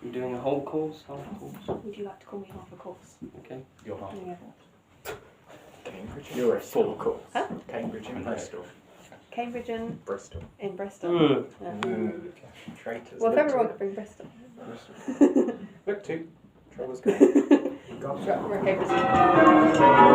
I'm doing a whole course, half a course. Would you like to call me half a course? Okay. You're half. Yeah. Cambridge. You're a full course. Huh? Cambridge and Bristol. Cambridge and Bristol. in Bristol. Mm. Yeah. Traitors. Well, if Look everyone to- could bring Bristol. Look to. Trouble's going. We're okay, Bristol.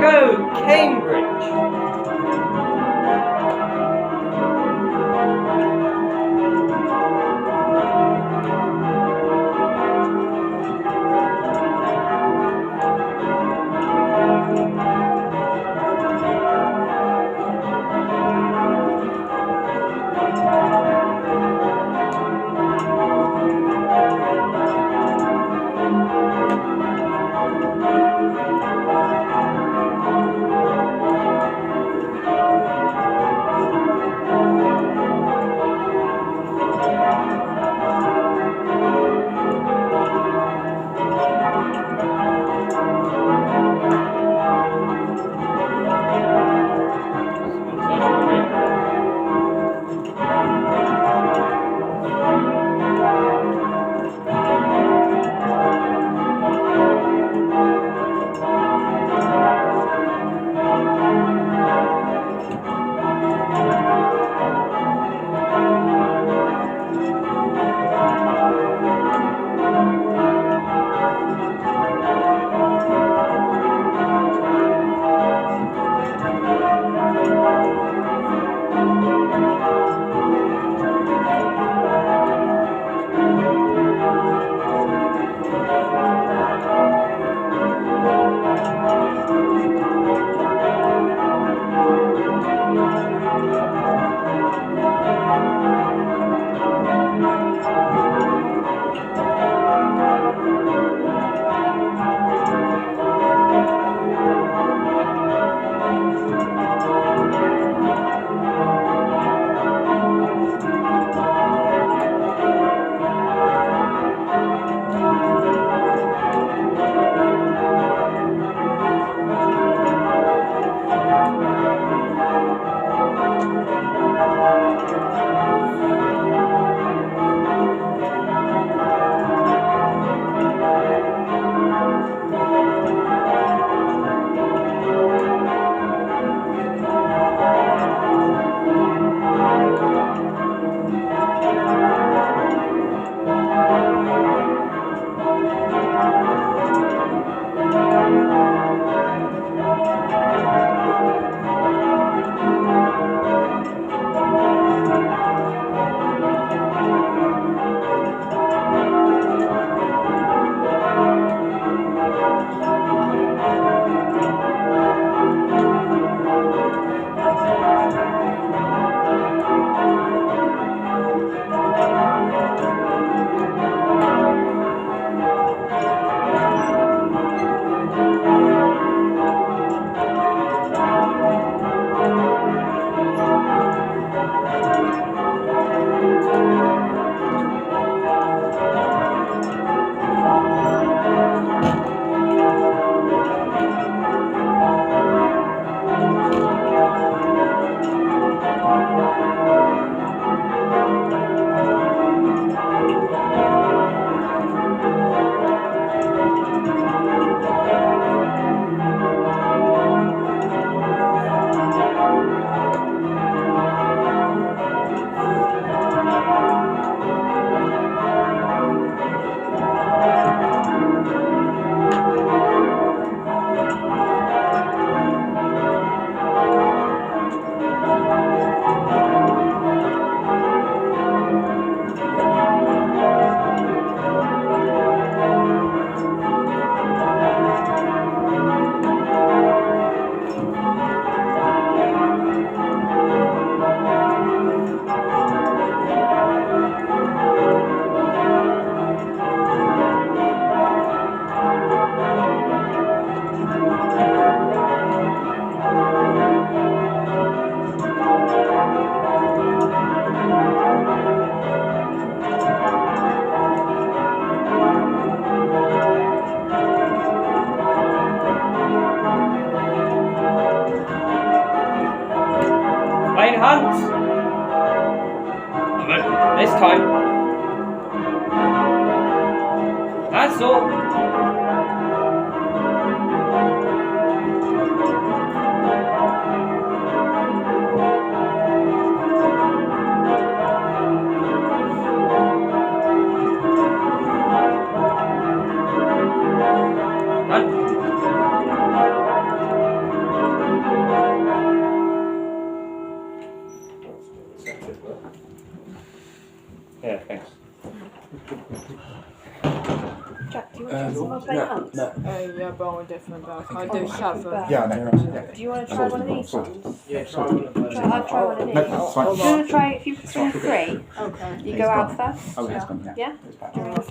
Go, Cambridge! Once. This time. That's all. Yeah, thanks. Jack, do you want to try some more play hunts? Yeah, but I'm different. But I do shuffle. Yeah, I know. Do you want to try one of these ones? Yeah, try one of those. I'll try one of these. No, that's fine. Do you want to try, if you swing 3, Okay. you go out first? Oh, yeah, it's gone, yeah. Yeah? It's back. Do you want to